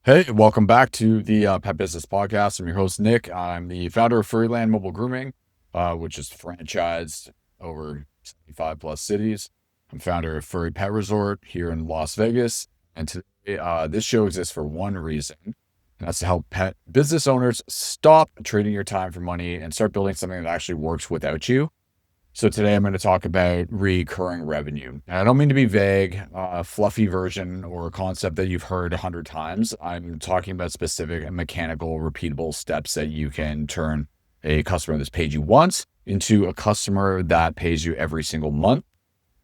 Hey, welcome back to the Pet Business Podcast. I'm your host, Nick. I'm the founder of Furry Land Mobile Grooming, which is franchised over 75 plus cities. I'm founder of Furry Pet Resort here in Las Vegas. And today, this show exists for one reason, and that's to help pet business owners stop trading your time for money and start building something that actually works without you. So today I'm going to talk about recurring revenue. And I don't mean to be vague, a fluffy version or a concept that you've heard 100 times. I'm talking about specific and mechanical, repeatable steps that you can turn a customer that's paid you once into a customer that pays you every single month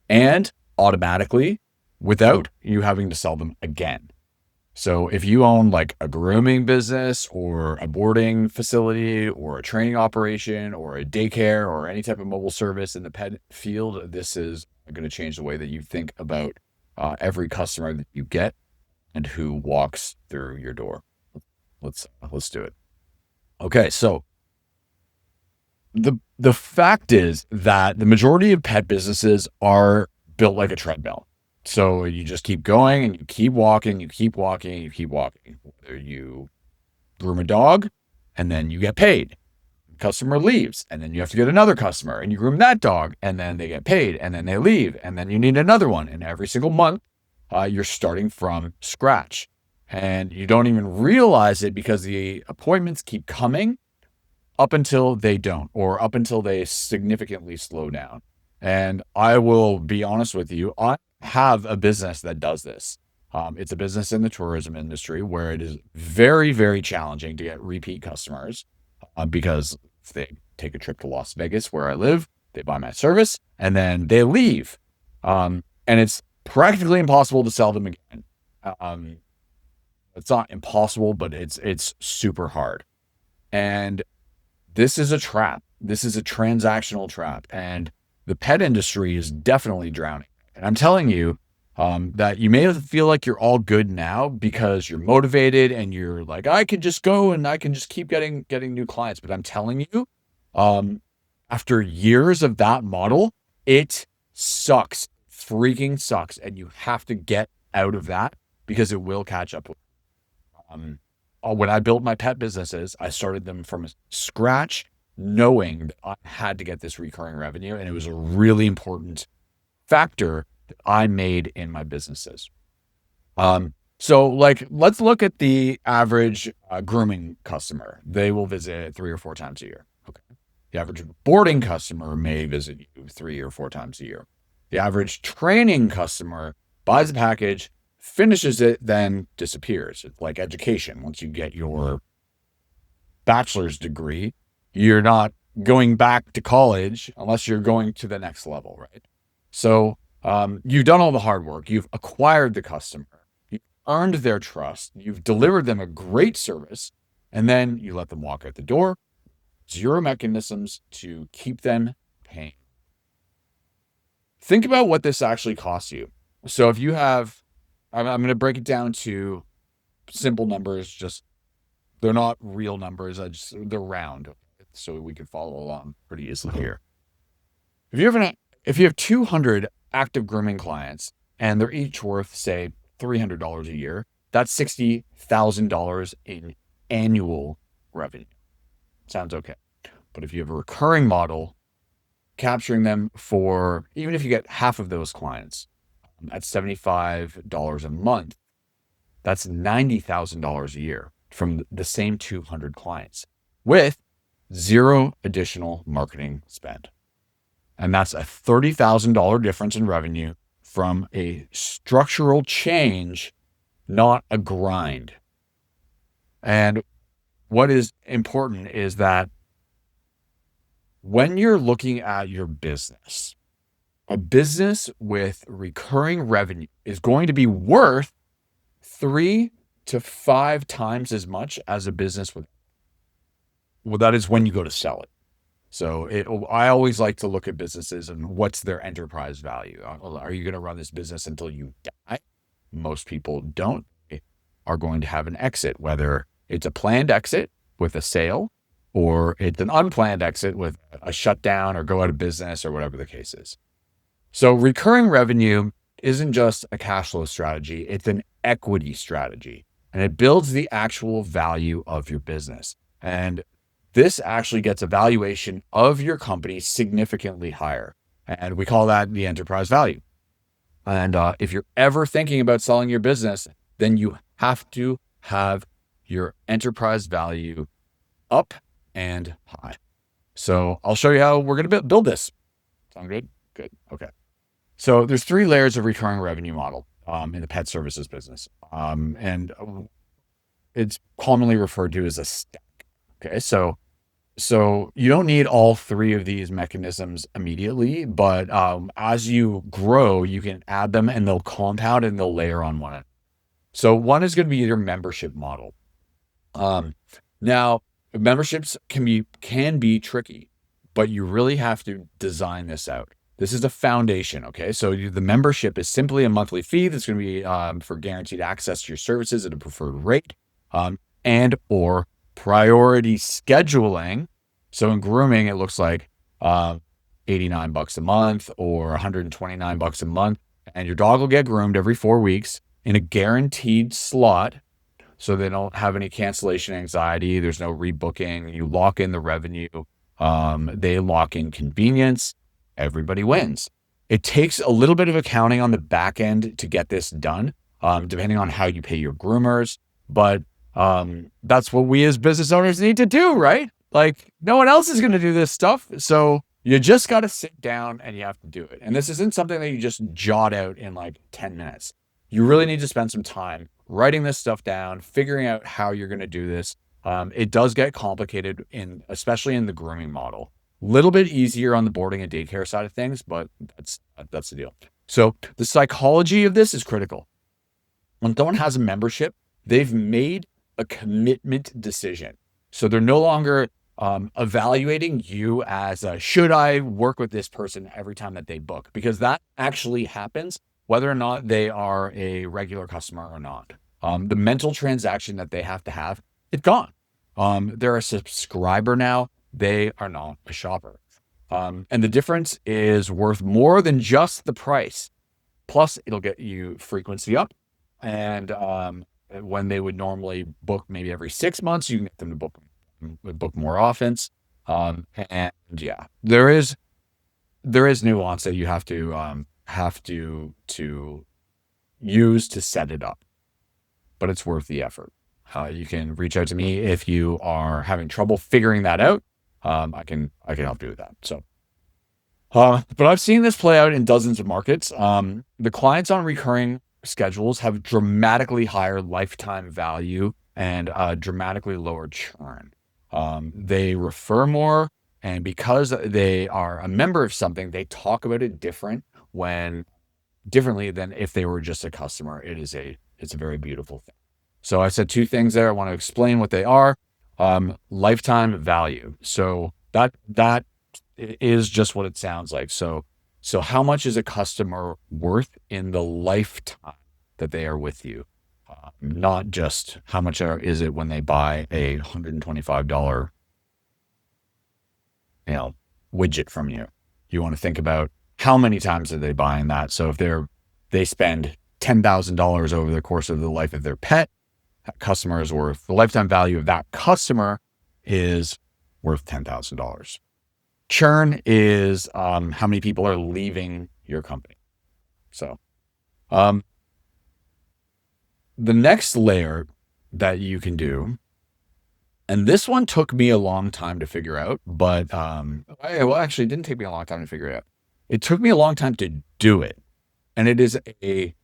and automatically without you having to sell them again. So if you own like a grooming business or a boarding facility or a training operation or a daycare or any type of mobile service in the pet field, this is going to change the way that you think about every customer that you get and who walks through your door. Let's do it. Okay, so the fact is that the majority of pet businesses are built like a treadmill. So you just keep going and you keep walking, you keep walking, you keep walking. Whether you groom a dog and then you get paid. Customer leaves and then you have to get another customer and you groom that dog and then they get paid and then they leave and then you need another one. And every single month, you're starting from scratch and you don't even realize it because the appointments keep coming up until they don't, or up until they significantly slow down. And I will be honest with you, I have a business that does this. It's a business in the tourism industry where it is very, very challenging to get repeat customers because if they take a trip to Las Vegas, where I live, they buy my service and then they leave. And it's practically impossible to sell them again. It's not impossible, but it's super hard. And this is a trap. This is a transactional trap. And the pet industry is definitely drowning. And I'm telling you that you may feel like you're all good now because you're motivated and you're like, I can just go and I can just keep getting new clients. But I'm telling you, after years of that model, it sucks, freaking sucks. And you have to get out of that because it will catch up. When I built my pet businesses, I started them from scratch, knowing that I had to get this recurring revenue. And it was a really important factor that I made in my businesses. So like, let's look at the average grooming customer. They will visit 3 or 4 times a year. Okay. The average boarding customer may visit you 3 or 4 times a year. The average training customer buys a package, finishes it, then disappears. It's like education. Once you get your bachelor's degree, you're not going back to college unless you're going to the next level, right? So you've done all the hard work. You've acquired the customer. You've earned their trust. You've delivered them a great service. And then you let them walk out the door. Zero mechanisms to keep them paying. Think about what this actually costs you. So if you have, I'm going to break it down to simple numbers. Just they're not real numbers. They're round, so we can follow along pretty easily here. If you have 200 active grooming clients and they're each worth, say, $300 a year, that's $60,000 in annual revenue. Sounds okay. But if you have a recurring model, capturing them for, even if you get half of those clients, at $75 a month, that's $90,000 a year from the same 200 clients with zero additional marketing spend. And that's a $30,000 difference in revenue from a structural change, not a grind. And what is important is that when you're looking at your business, a business with recurring revenue is going to be worth 3 to 5 times as much as a business with, well, that is when you go to sell it. So I always like to look at businesses and what's their enterprise value. Are you going to run this business until you die? Most people don't. They are going to have an exit, whether it's a planned exit with a sale or it's an unplanned exit with a shutdown or go out of business or whatever the case is. So recurring revenue isn't just a cash flow strategy. It's an equity strategy. and it builds the actual value of your business. And this actually gets a valuation of your company significantly higher. And we call that the enterprise value. And if you're ever thinking about selling your business, then you have to have your enterprise value up and high. So I'll show you how we're going to build this. Sound good? Good. Okay. So there's 3 layers of recurring revenue model in the pet services business. And it's commonly referred to as a stack. Okay. So you don't need all 3 of these mechanisms immediately, but as you grow, you can add them and they'll compound and they'll layer on one another. So one is going to be your membership model. Now memberships can be tricky, but you really have to design this out. This is a foundation. Okay. So the membership is simply a monthly fee that's going to be for guaranteed access to your services at a preferred rate, and or priority scheduling. So in grooming, it looks like $89 a month or $129 a month, and your dog will get groomed every 4 weeks in a guaranteed slot. So they don't have any cancellation anxiety. There's no rebooking. You lock in the revenue. They lock in convenience. Everybody wins. It takes a little bit of accounting on the back end to get this done, depending on how you pay your groomers. But that's what we as business owners need to do, right? Like no one else is going to do this stuff. So you just got to sit down and you have to do it. And this isn't something that you just jot out in like 10 minutes. You really need to spend some time writing this stuff down, figuring out how you're going to do this. It does get complicated especially in the grooming model. A little bit easier on the boarding and daycare side of things, but that's the deal. So the psychology of this is critical. When someone has a membership, they've made a commitment decision. So they're no longer evaluating you as should I work with this person every time that they book? Because that actually happens whether or not they are a regular customer or not. The mental transaction that they have to have, it's gone. They're a subscriber now. They are not a shopper. And the difference is worth more than just the price. Plus, it'll get you frequency up. And when they would normally book maybe every 6 months, you can get them to book more often. And yeah, there is nuance that you have to use to set it up, but it's worth the effort. You can reach out to me if you are having trouble figuring that out. I can help you with that. So, but I've seen this play out in dozens of markets. The clients on recurring schedules have dramatically higher lifetime value and dramatically lower churn. They refer more, and because they are a member of something, they talk about it differently than if they were just a customer. It's a very beautiful thing. So I said 2 things there. I want to explain what they are. Lifetime value. So that is just what it sounds like. So how much is a customer worth in the lifetime that they are with you? Not just how much is it when they buy a $125, widget from you. You want to think about how many times are they buying that. So if they spend $10,000 over the course of the life of their pet, that customer is worth, the lifetime value of that customer is worth $10,000. Churn is how many people are leaving your company. So the next layer that you can do, and this one took me a long time to figure out, but actually it didn't take me a long time to figure it out. It took me a long time to do it. And it is a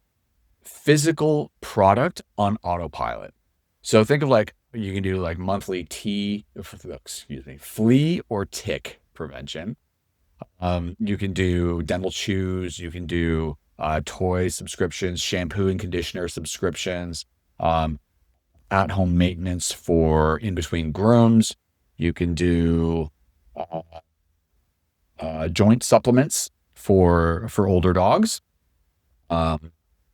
physical product on autopilot. So think of like, you can do like monthly flea or tick prevention. You can do dental chews. You can do toy subscriptions, shampoo and conditioner subscriptions, at-home maintenance for in-between grooms. You can do joint supplements for older dogs.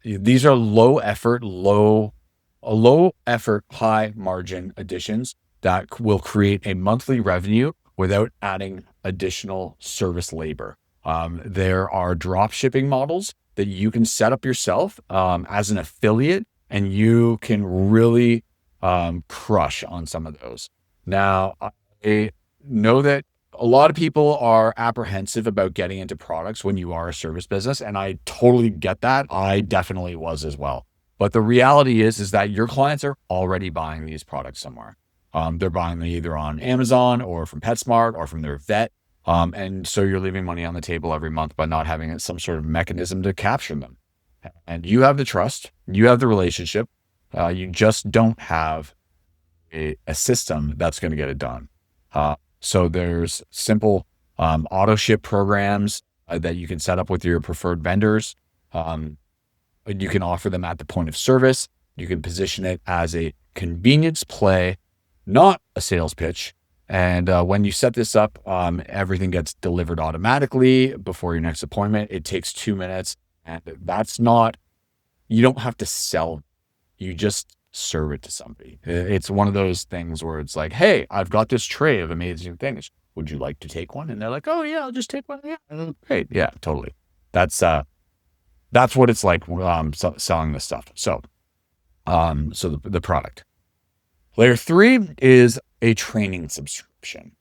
These are low effort, high margin additions that will create a monthly revenue without adding additional service labor. There are drop shipping models that you can set up yourself as an affiliate and you can really crush on some of those. Now, I know that a lot of people are apprehensive about getting into products when you are a service business, and I totally get that. I definitely was as well. But the reality is that your clients are already buying these products somewhere. They're buying them either on Amazon or from PetSmart or from their vet. And so you're leaving money on the table every month by not having some sort of mechanism to capture them. And you have the trust, you have the relationship. You just don't have a system that's going to get it done. So there's simple auto ship programs that you can set up with your preferred vendors. You can offer them at the point of service. You can position it as a convenience play, not a sales pitch. And when you set this up, everything gets delivered automatically before your next appointment. It takes 2 minutes. And that's not, you don't have to sell, you just serve it to somebody. It's one of those things where it's like, hey, I've got this tray of amazing things. Would you like to take one? And they're like, oh yeah, I'll just take one. Yeah, great. Yeah, totally. That's what it's like selling this stuff. So the product. Layer 3 is a training subscription.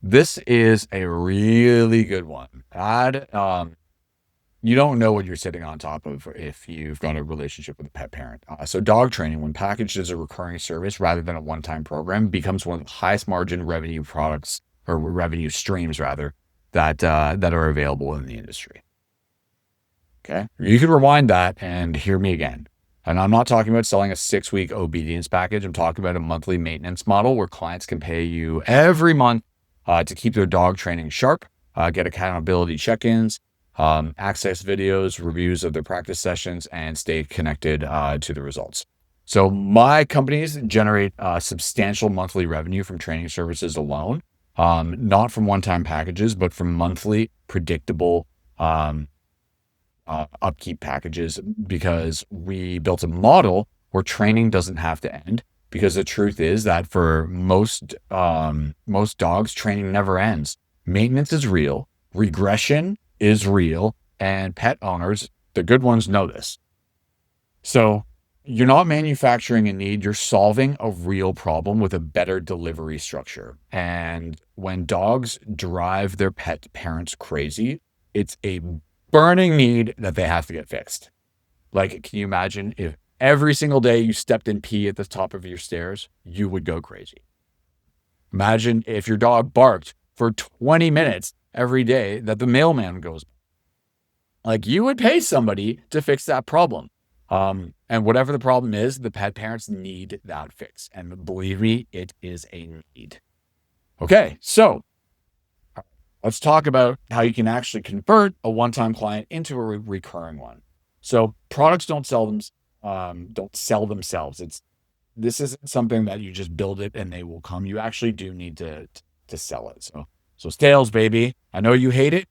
This is a really good one. You don't know what you're sitting on top of if you've got a relationship with a pet parent. So dog training, when packaged as a recurring service rather than a one-time program, becomes one of the highest margin revenue products, or revenue streams rather, that are available in the industry. Okay, you can rewind that and hear me again. And I'm not talking about selling a 6-week obedience package. I'm talking about a monthly maintenance model where clients can pay you every month to keep their dog training sharp, get accountability check-ins, access videos, reviews of their practice sessions, and stay connected to the results. So my companies generate substantial monthly revenue from training services alone, not from one-time packages, but from monthly predictable upkeep packages, because we built a model where training doesn't have to end. Because the truth is that for most dogs, training never ends. Maintenance is real, regression is real, and pet owners, the good ones, know this. So you're not manufacturing a need, you're solving a real problem with a better delivery structure. And when dogs drive their pet parents crazy, it's a burning need that they have to get fixed. Like, can you imagine if every single day you stepped in pee at the top of your stairs? You would go crazy. Imagine if your dog barked for 20 minutes every day that the mailman goes. Like, you would pay somebody to fix that problem. And whatever the problem is, the pet parents need that fix. And believe me, it is a need. Okay, so let's talk about how you can actually convert a one-time client into a recurring one. So products don't sell themselves. This isn't something that you just build it and they will come. You actually do need to sell it. So sales, baby. I know you hate it,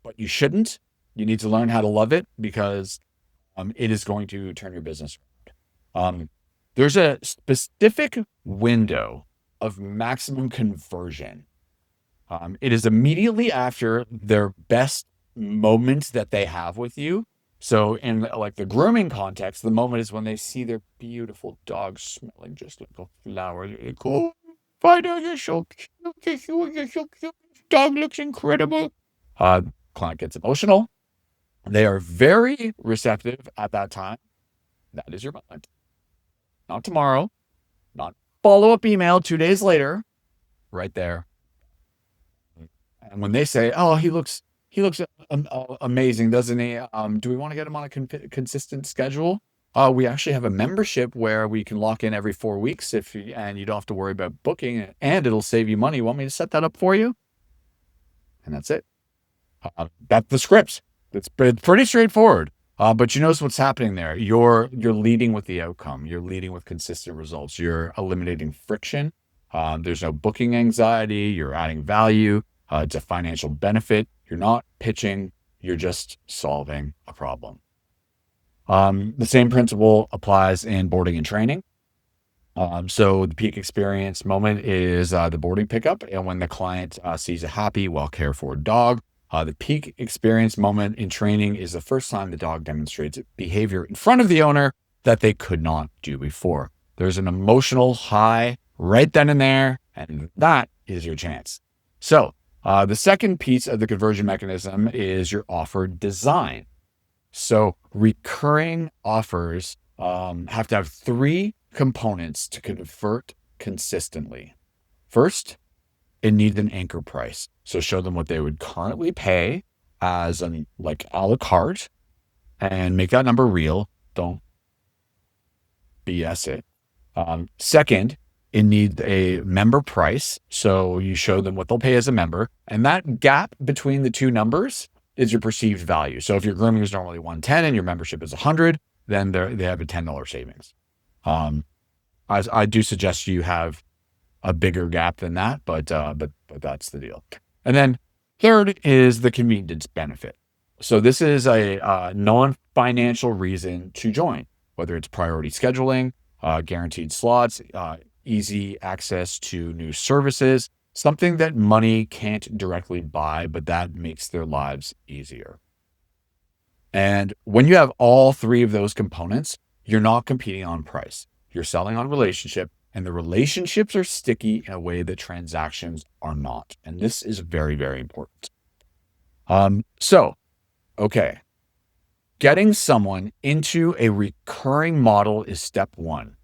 but you shouldn't. You need to learn how to love it, because it is going to turn your business around. There's a specific window of maximum conversion. It is immediately after their best moments that they have with you. So in like the grooming context, the moment is when they see their beautiful dog smelling just like a flower. They're like, oh, Fido, you're so cute. You're so cute. Dog looks incredible. Client gets emotional. They are very receptive at that time. That is your moment. Not tomorrow, not follow-up email 2 days later, right there. And when they say, oh, he looks amazing, doesn't he? Do we want to get him on a consistent schedule? We actually have a membership where we can lock in every 4 weeks and you don't have to worry about booking, and it'll save you money. You want me to set that up for you? And that's it. That's the script. It's pretty straightforward. But you notice what's happening there. You're leading with the outcome. You're leading with consistent results. You're eliminating friction. There's no booking anxiety. You're adding value. It's a financial benefit. You're not pitching. You're just solving a problem. The same principle applies in boarding and training. So the peak experience moment is the boarding pickup. And when the client sees a happy, well cared for dog, the peak experience moment in training is the first time the dog demonstrates behavior in front of the owner that they could not do before. There's an emotional high right then and there, and that is your chance. So the second piece of the conversion mechanism is your offer design. So recurring offers have to have three components to convert consistently. First, it needs an anchor price. So show them what they would currently pay as an like a la carte and make that number real. Don't BS it. Second, it needs a member price. So you show them what they'll pay as a member. And that gap between the two numbers is your perceived value. So if your grooming is normally 110 and your membership is 100, then they have a $10 savings. I do suggest you have a bigger gap than that, but that's the deal. And then third is the convenience benefit. So this is a non-financial reason to join, whether it's priority scheduling, guaranteed slots, easy access to new services, something that money can't directly buy, but that makes their lives easier. And when you have all three of those components, you're not competing on price. You're selling on relationship, and the relationships are sticky in a way that transactions are not. And this is very, very important. Okay. Getting someone into a recurring model is step one.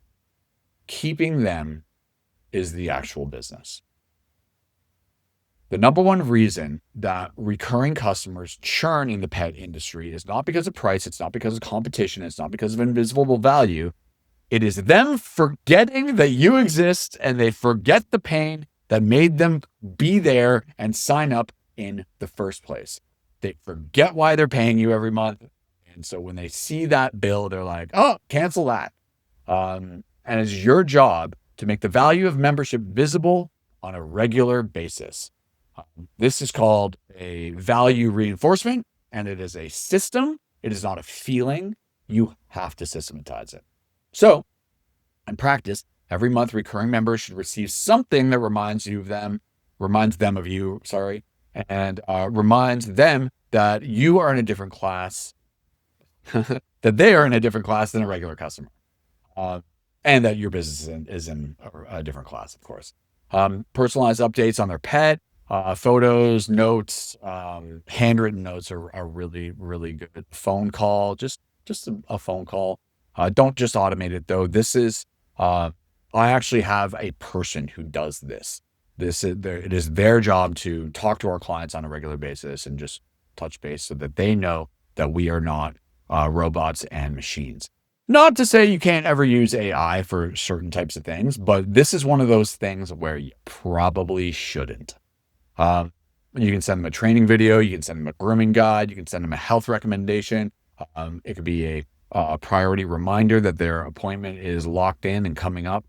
Keeping them is the actual business. The number one reason that recurring customers churn in the pet industry is not because of price, it's not because of competition, it's not because of invisible value. It is them forgetting that you exist, and they forget the pain that made them be there and sign up in the first place. They forget why they're paying you every month. And so when they see that bill, they're like, oh, cancel that. And it's your job to make the value of membership visible on a regular basis. This is called a value reinforcement, and it is a system. It is not a feeling. You have to systematize it. So in practice, every month recurring members should receive something that reminds them of you, and reminds them that you are in a different class, that they are in a different class than a regular customer. And that your business is in a different class, of course. Personalized updates on their pet, photos, notes, handwritten notes are really, really good. Phone call, just a phone call. Don't just automate it though. This is, I actually have a person who does this. It is their job to talk to our clients on a regular basis and just touch base so that they know that we are not robots and machines. Not to say you can't ever use AI for certain types of things, but this is one of those things where you probably shouldn't. You can send them a training video, you can send them a grooming guide, you can send them a health recommendation. It could be a priority reminder that their appointment is locked in and coming up.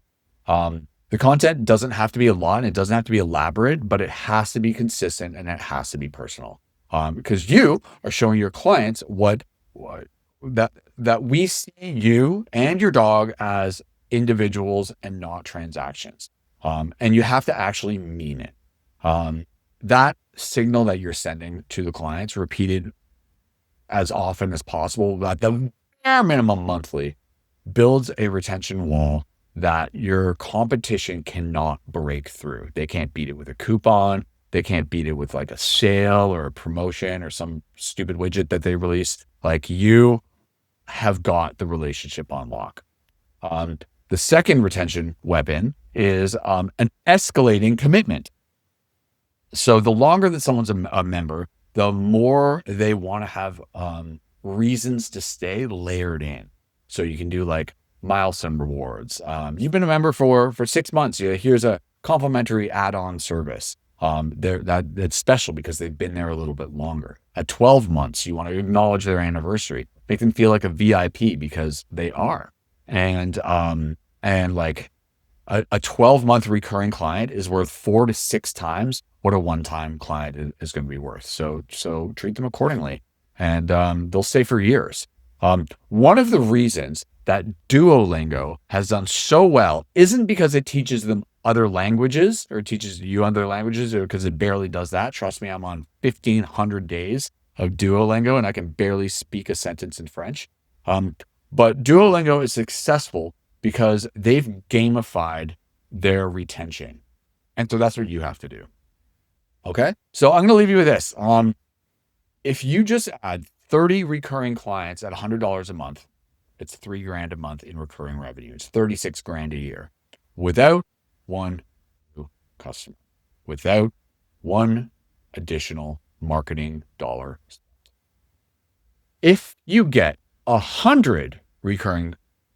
The content doesn't have to be a lot and it doesn't have to be elaborate, but it has to be consistent and it has to be personal. Because you are showing your clients that we see you and your dog as individuals and not transactions. And you have to actually mean it. That signal that you're sending to the clients, repeated as often as possible, at the bare minimum monthly, builds a retention wall that your competition cannot break through. They can't beat it with a coupon. They can't beat it with like a sale or a promotion or some stupid widget that they release. Like, you have got the relationship on lock. The second retention weapon is an escalating commitment. So the longer that someone's a member, the more they want to have reasons to stay layered in. So you can do like milestone rewards. You've been a member for 6 months. Here's a complimentary add-on service. That's special because they've been there a little bit longer. At 12 months, you want to acknowledge their anniversary, make them feel like a VIP because they are. And like a 12-month recurring client is worth 4 to 6 times what a one-time client is going to be worth. So treat them accordingly, and they'll stay for years. One of the reasons that Duolingo has done so well isn't because it teaches them other languages or teaches you other languages, or because it barely does that. Trust me, I'm on 1,500 days of Duolingo and I can barely speak a sentence in French. But Duolingo is successful because they've gamified their retention. And so that's what you have to do. Okay. So I'm going to leave you with this. If you just add 30 recurring clients at $100 a month, it's $3,000 a month in recurring revenue. It's 36 grand a year without one new customer, without one additional marketing dollar. If you get 100 recurring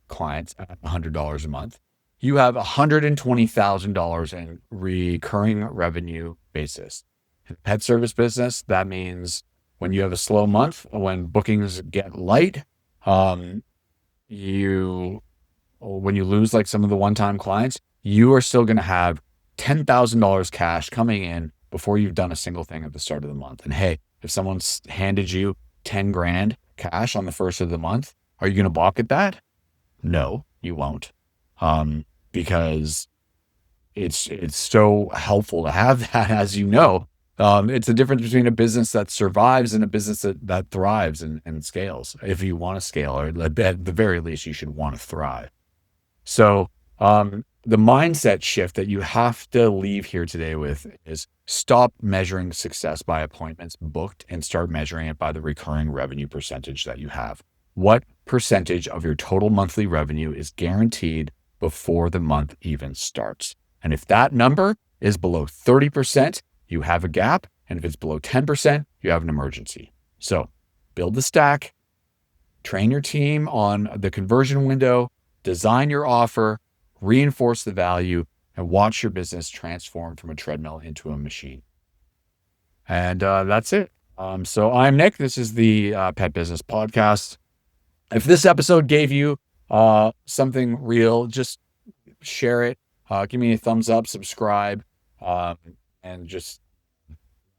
clients at $100 a month, you have $120,000 in recurring revenue basis. In the pet service business, that means when you have a slow month, when bookings get light, when you lose like some of the one-time clients, you are still going to have $10,000 cash coming in before you've done a single thing at the start of the month. And hey, if someone's handed you 10 grand cash on the first of the month, are you going to balk at that? No, you won't. Because it's so helpful to have that, as you know. It's the difference between a business that survives and a business that thrives and scales. If you want to scale, or at the very least, you should want to thrive. So the mindset shift that you have to leave here today with is stop measuring success by appointments booked and start measuring it by the recurring revenue percentage that you have. What percentage of your total monthly revenue is guaranteed before the month even starts? And if that number is below 30%, you have a gap. And if it's below 10%, you have an emergency. So build the stack, train your team on the conversion window, design your offer, reinforce the value, and watch your business transform from a treadmill into a machine. And that's it. So I'm Nick. This is the Pet Business Podcast. If this episode gave you something real, just share it. Give me a thumbs up, subscribe, and just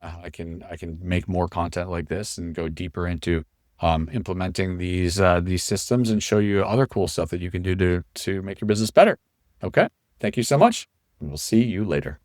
I can make more content like this and go deeper into implementing these systems and show you other cool stuff that you can do to make your business better. Okay. Thank you so much. And we'll see you later.